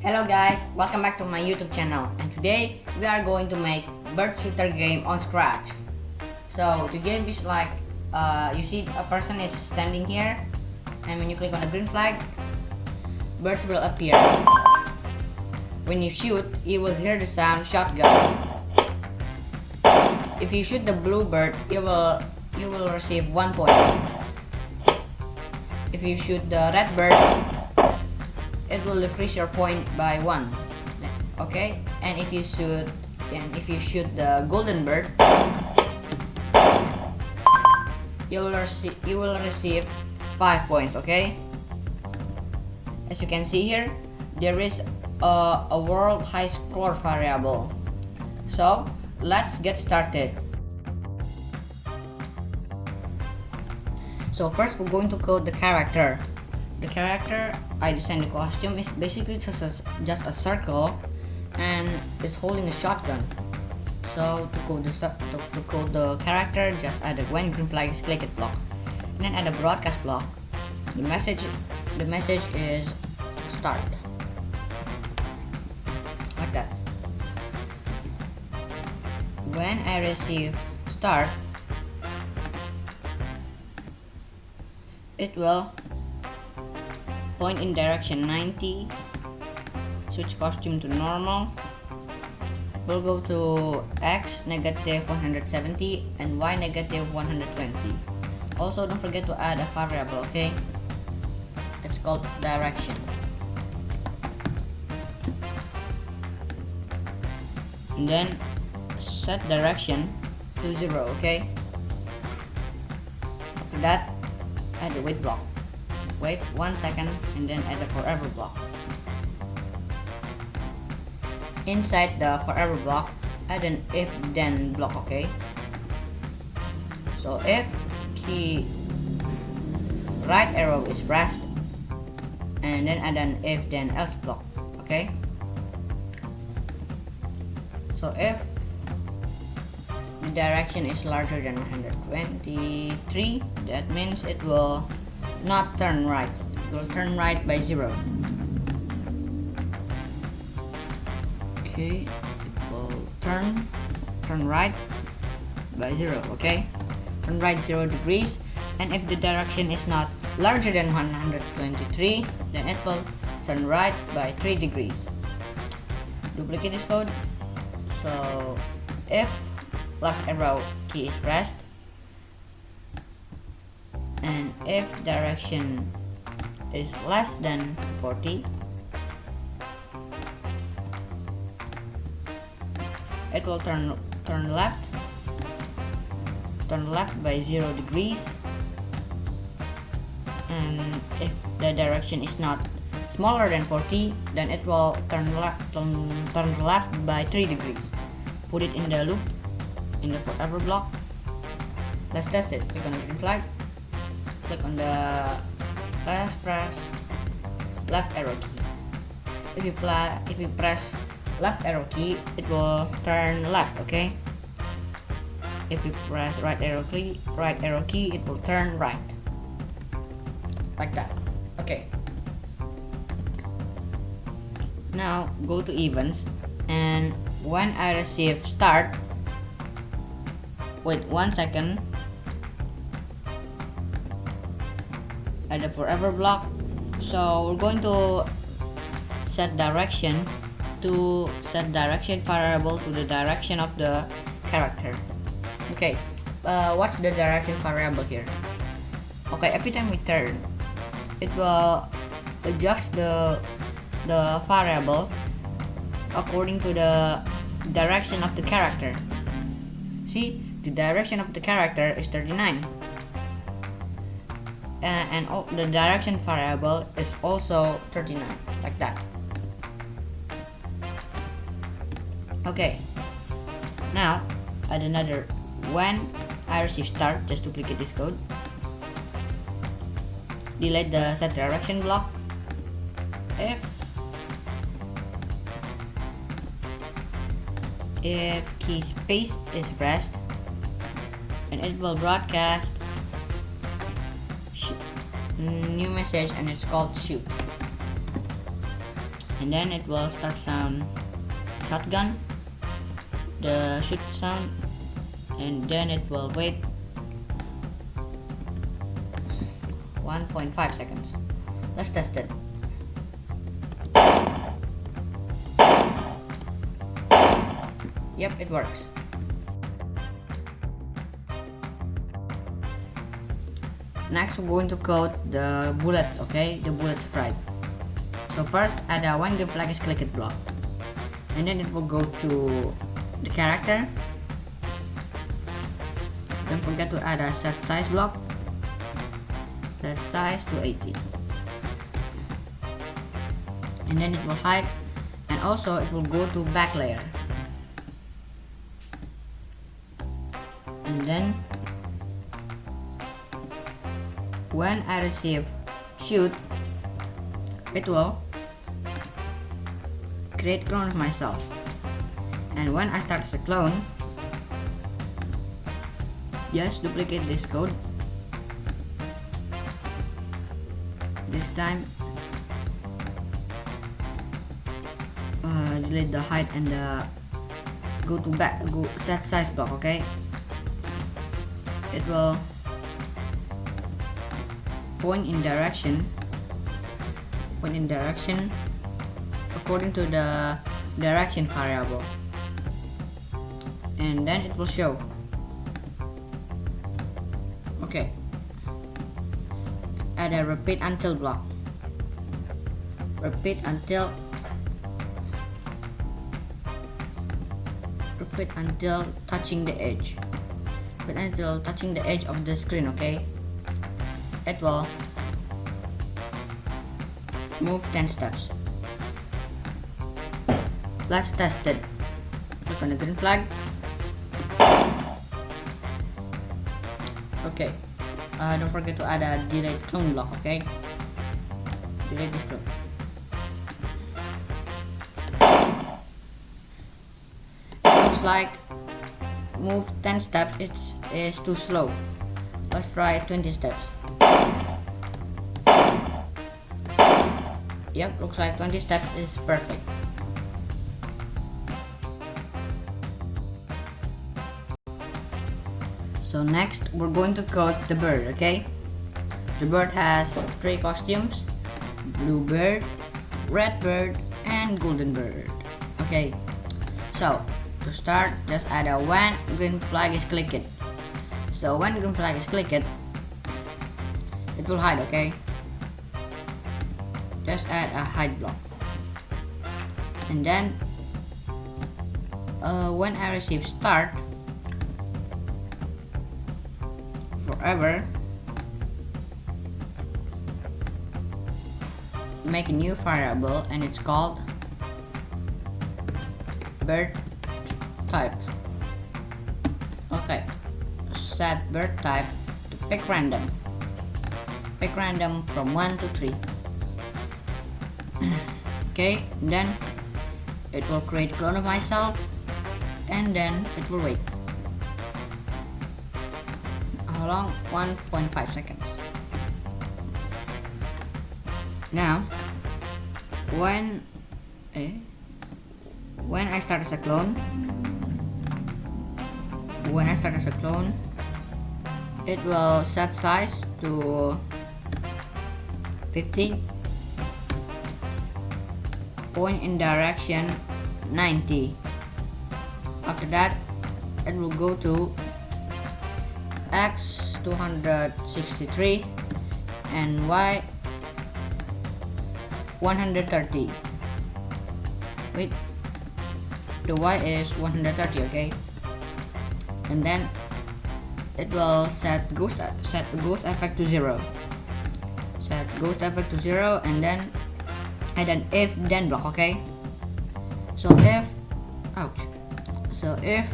Hello guys, welcome back to my YouTube channel, and today we are going to make bird shooter game on scratch. So the game is like you see a person is standing here, and when you click on the green flag, birds will appear. When you shoot, you will hear the sound shotgun. If you shoot the blue bird, you will receive 1 point. If you shoot the red bird, it will decrease your point by 1. Okay, and if you shoot the golden bird, you will receive 5 points. Okay, as you can see here, there is a world high score variable. So let's get started. So first we're going to code the character. The character I designed the costume is basically just a circle and it's holding a shotgun. So to code the character, just add a when green flag is click it block, and then add a broadcast block. The message is start, like that. When I receive start, it will point in direction 90, switch costume to normal, we'll go to X negative 170 and Y negative 120. Also don't forget to add a variable, okay? It's called direction. And then set direction to 0, okay? After that, add a wait block. Wait 1 second and then add the forever block. Inside the forever block, add an if then block, okay? So if key right arrow is pressed, and then add an if then else block, okay? So if the direction is larger than 123, that means it will not turn right. It will turn right by 0. Okay, it will turn right by 0. Okay, turn right 0 degrees. And if the direction is not larger than 123, then it will turn right by 3 degrees. Duplicate this code. So if left arrow key is pressed, and if direction is less than 40, it will turn left by 0 degrees. And if the direction is not smaller than 40, then it will turn left by 3 degrees. Put it in the loop in the forever block. Let's test it. Click on the green flag, click on the press left arrow key. If you press left arrow key, it will turn left, okay? If you press right arrow key, it will turn right, like that. Okay, now go to events, and when I receive start, wait 1 second, add a forever block. So we're going to set direction variable to the direction of the character. Okay, what's the direction variable here? Okay, every time we turn, it will adjust the variable according to the direction of the character. See, the direction of the character is 39. And the direction variable is also 39, like that. Okay, now add another when I receive start. Just duplicate this code, delete the set direction block. If key space is pressed, and it will broadcast new message, and it's called shoot. and then it will start sound shotgun, the shoot sound, and then it will wait 1.5 seconds. Let's test it. Yep, it works. Next, we're going to code the bullet, okay? The bullet sprite. So first, add a when green flag is clicked block. And then it will go to the character. Don't forget to add a set size block. Set size to 80. And then it will hide. And also, it will go to back layer. And then when I receive shoot, it will create clone of myself. And when I start as a clone, just duplicate this code. This time delete the height and the go set size block, okay? It will point in direction according to the direction variable, and then it will show. Okay, add a repeat until block. Repeat until touching the edge. But until touching the edge of the screen, okay? It will move 10 steps. Let's test it. Click on the green flag. Okay. Don't forget to add a delete clone block, okay? Delete this clone. It looks like move 10 steps is too slow. Let's try 20 steps. Yep, looks like 20 steps is perfect. So next, we're going to code the bird, okay? The bird has 3 costumes: blue bird, red bird, and golden bird. Okay, so to start, just add a when green flag is clicked. So when green flag is clicked, it will hide, okay? Just add a hide block. And then when I receive start forever, make a new variable and it's called bird type. Okay, set bird type to pick random. Pick random from 1 to 3. Okay, then it will create a clone of myself, and then it will wait. How long? 1.5 seconds. Now, when I start as a clone, it will set size to 50, point in direction 90. After that, it will go to X 263 and Y 130. Wait, the Y is 130, okay? And then it will set ghost effect to 0. Set ghost effect to 0, and then add an if then block, okay? So if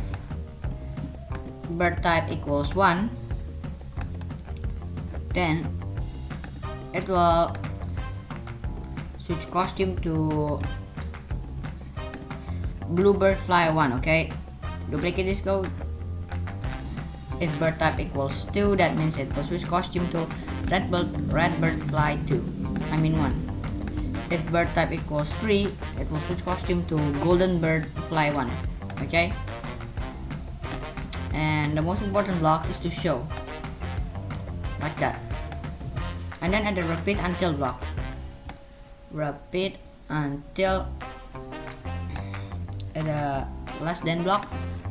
bird type equals 1, then it will switch costume to bluebird fly 1, okay? Duplicate this code. If bird type equals 2, that means it will switch costume to redbird fly 2. I mean 1. If bird type equals 3, it will switch costume to golden bird fly 1. Okay? And the most important block is to show. Like that. And then add a repeat until block. Repeat until the less than block.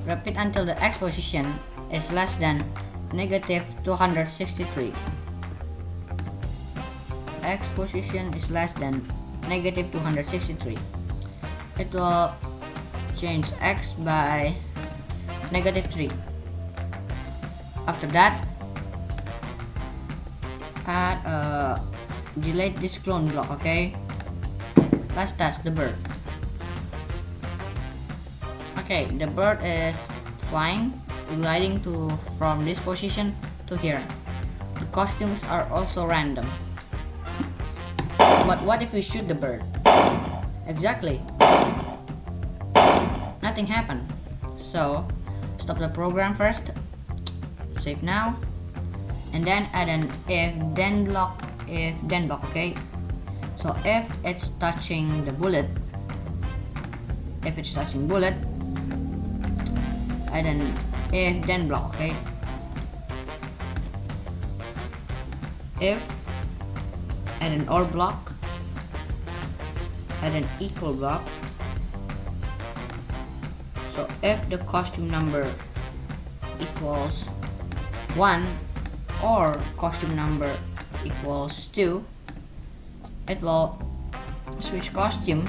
Repeat until the X position is less than negative 263. X position is less than negative 263. It will change X by negative 3. After that, add a delete this clone block. Okay, let's test the bird. Okay, the bird is flying, gliding from this position to here. The costumes are also random. But what if we shoot the bird? Exactly. Nothing happened. So stop the program first. Save now. And then add an if then block. Okay. So if it's touching the bullet, add an if then block. Okay. If, add an or block, add an equal block. So if the costume number equals 1 or costume number equals 2, it will switch costume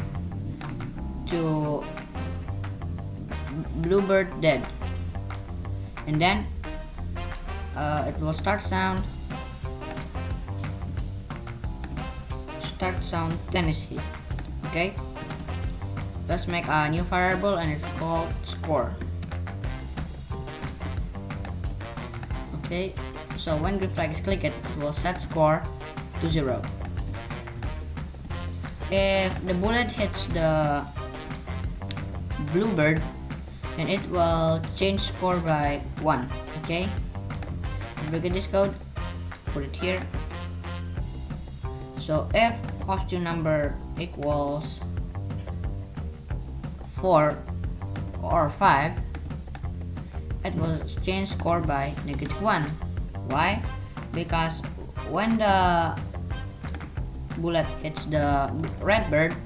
to bluebird dead, and then it will start sound tennis hit. Okay, let's make a new variable and it's called score. Okay, so when green flag is clicked, it will set score to 0. If the bullet hits the bluebird, then it will change score by 1. Okay, look at this code, put it here. So if costume number equals 4 or 5, it will change score by -1. Why? Because when the bullet hits the red bird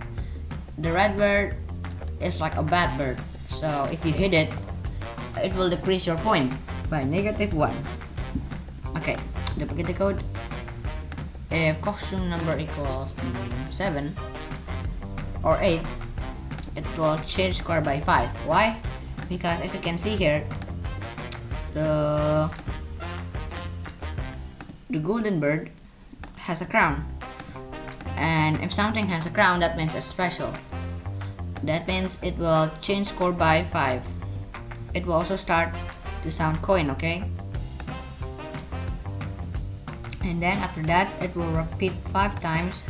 is like a bad bird. So if you hit it, it will decrease your point by -1. Okay, duplicate the code. If costume number equals 7 or 8, it will change score by 5. Why? Because as you can see here, the golden bird has a crown, and if something has a crown, that means it's special. That means it will change score by 5. It will also start to sound coin. Okay, and then after that it will repeat 5 times.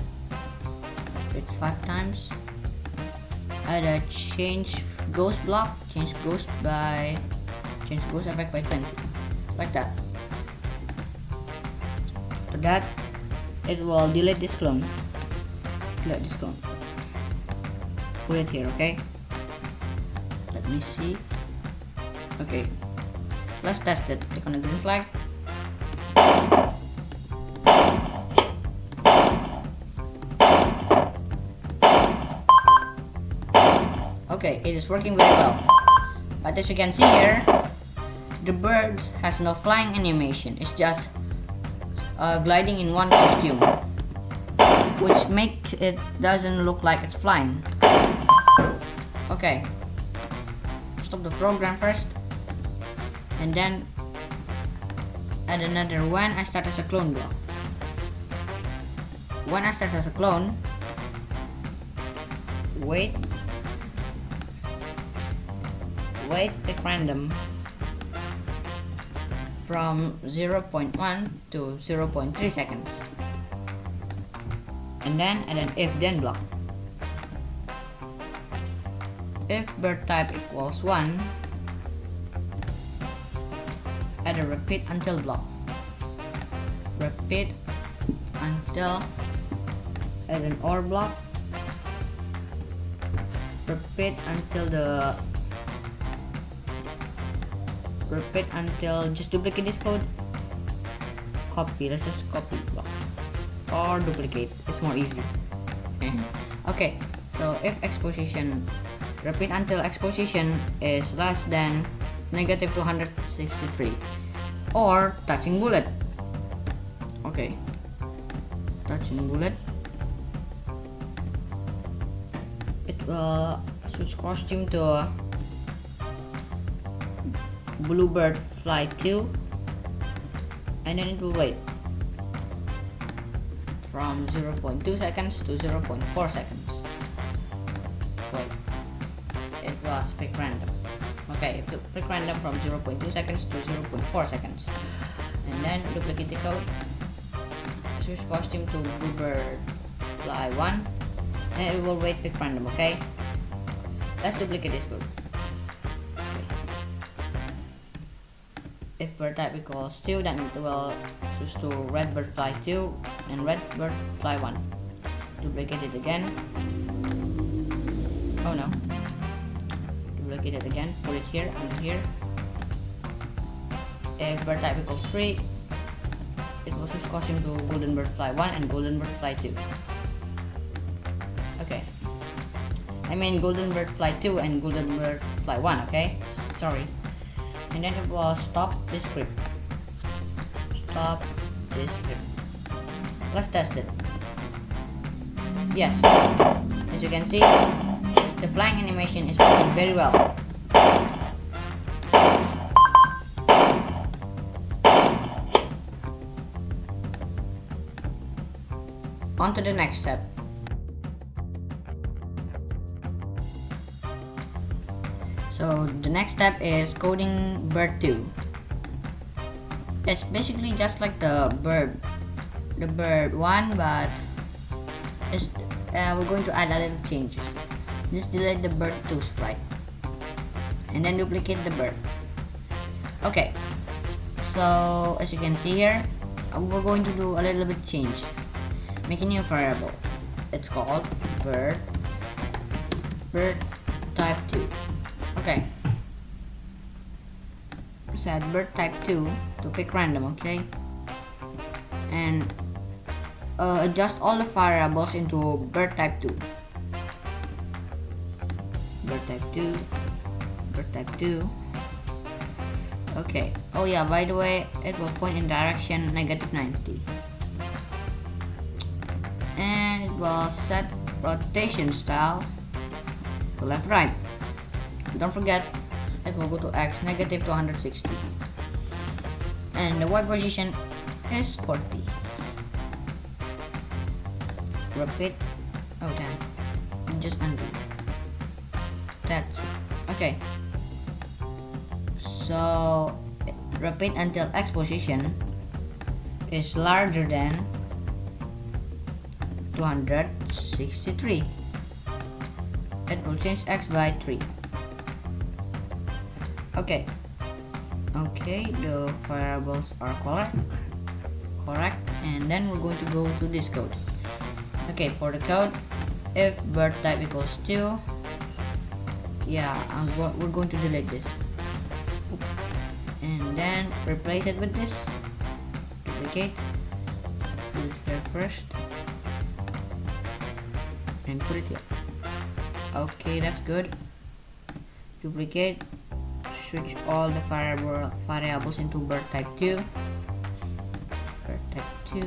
Add a change ghost block, change ghost effect by 20, like that. After that, it will delete this clone. Put it here. Okay, let me see. Okay, let's test it. Click on the green flag. Okay, it is working very well. But as you can see here, the bird has no flying animation. It's just gliding in one costume, which makes it doesn't look like it's flying. Okay, stop the program first, and then add another when I start as a clone block. When I start as a clone, wait, pick random from 0.1 to 0.3 seconds, and then add an if then block. If bird type equals 1, add a repeat until block. Repeat until, add an or block, repeat until just duplicate this code, copy, let's just copy block or duplicate, it's more easy. Okay, so if exposition, repeat until exposition is less than negative 263 or touching bullet. Okay, touching bullet, it will switch costume to bluebird fly 2, and then it will wait from 0.2 seconds to 0.4 seconds. Wait, it was pick random. Okay, it pick random from 0.2 seconds to 0.4 seconds, and then duplicate the code, switch costume to bluebird fly 1, and it will wait pick random. Okay, let's duplicate this code. If bird type equals 2, then it will switch to redbird fly 2 and redbird fly 1. Duplicate it again. Oh no. Duplicate it again, put it here and here. If bird type equals 3, it will switch costume to golden bird fly 1 and golden bird fly 2. Okay. I mean golden bird fly 2 and golden bird fly 1, okay? Sorry. And then it will stop this script. Stop this script. Let's test it. Yes. As you can see, the flying animation is working very well. On to the next step. So the next step is coding bird 2. It's basically just like the bird 1, but we're going to add a little changes. Just delete the bird 2 sprite and then duplicate the bird. Okay, so as you can see here, we're going to do a little bit change. Make a new variable. It's called bird type 2. Okay, set bird type 2 to pick random. Okay, and adjust all the variables into bird type 2. Bird type 2, bird type 2. Okay, oh yeah, by the way, it will point in direction negative 90, and it will set rotation style to left right. Don't forget, it will go to X negative 260, and the Y position is 40. Repeat. Oh damn, just undo. That's it. Okay, so repeat until X position is larger than 263. It will change X by 3. Okay, the variables are correct, and then we're going to go to this code. Okay, for the code, if bird type equals 2, yeah, we're going to delete this, and then replace it with this. Duplicate, put it here first, and put it here. Okay, that's good. Duplicate. Switch all the variables into bird type 2. Bird type 2.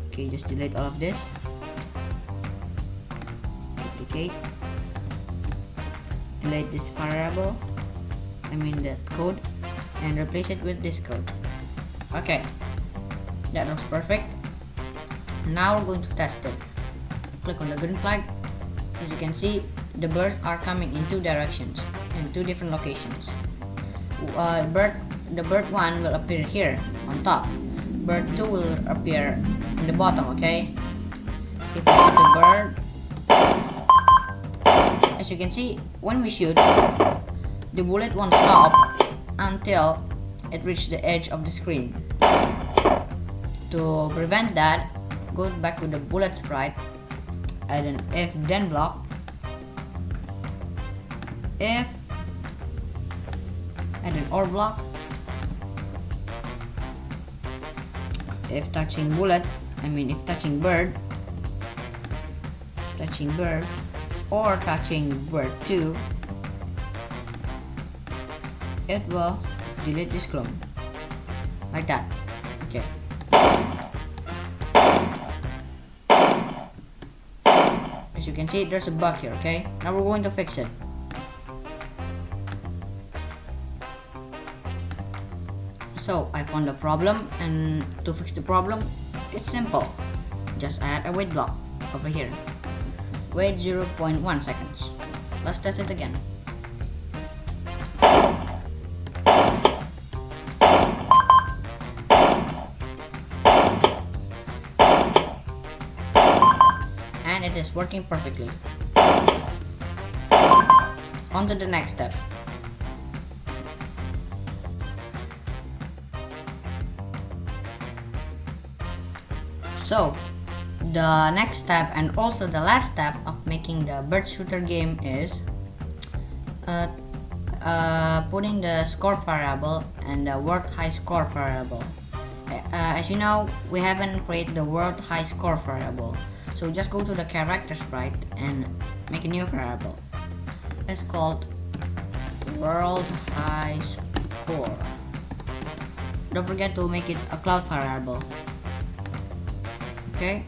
Okay, just delete all of this. Duplicate. Delete this variable, I mean that code, and replace it with this code. Okay, that looks perfect. Now we're going to test it. Click on the green flag. As you can see, the birds are coming in 2 directions, in 2 different locations. The bird 1 will appear here on top. Bird 2 will appear in the bottom. Okay. If we shoot the bird, as you can see, when we shoot, the bullet won't stop until it reaches the edge of the screen. To prevent that, go back to the bullet sprite add an if then block. If, add an or block. If touching bullet, if touching bird, or touching bird 2, it will delete this clone, like that. Okay. As you can see, there's a bug here. Okay, now we're going to fix it. So I found the problem, and to fix the problem, it's simple. Just add a wait block over here. Wait 0.1 seconds. Let's test it again. And it is working perfectly. On to the next step. So, the next step and also the last step of making the bird shooter game is putting the score variable and the world high score variable. As you know, we haven't created the world high score variable, so just go to the character sprite and make a new variable. It's called world high score. Don't forget to make it a cloud variable. Okay.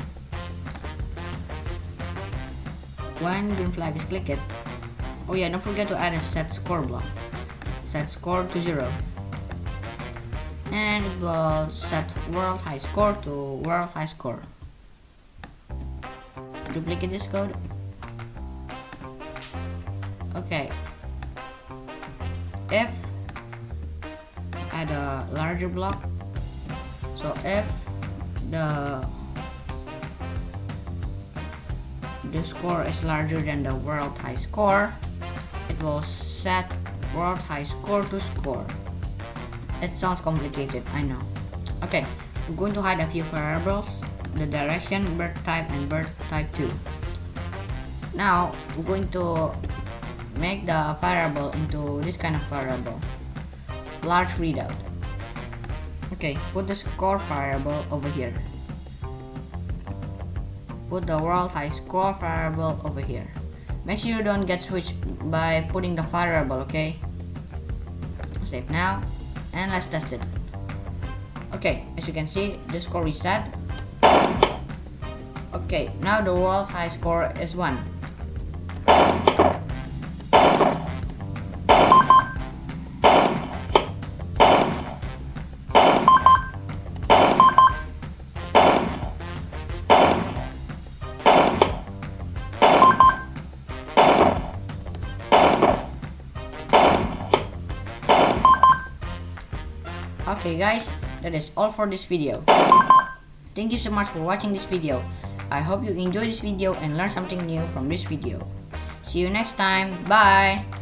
When green flag is clicked, oh yeah, don't forget to add a set score block. Set score to 0. And it will set world high score to world high score. Duplicate this code. Okay. If add a larger block. So if the score is larger than the world high score, it will set world high score to score. It sounds complicated, I know. Okay, I'm going to hide a few variables, the direction, bird type, and bird type 2. Now, we're going to make the variable into this kind of variable, large readout. Okay, put the score variable over here. Put the world high score variable over here. Make sure you don't get switched by putting the variable, okay? Save now, and let's test it. Okay, as you can see, the score is set. Okay, now the world high score is 1. Okay guys, that is all for this video. Thank you so much for watching this video. I hope you enjoyed this video and learned something new from this video. See you next time. Bye!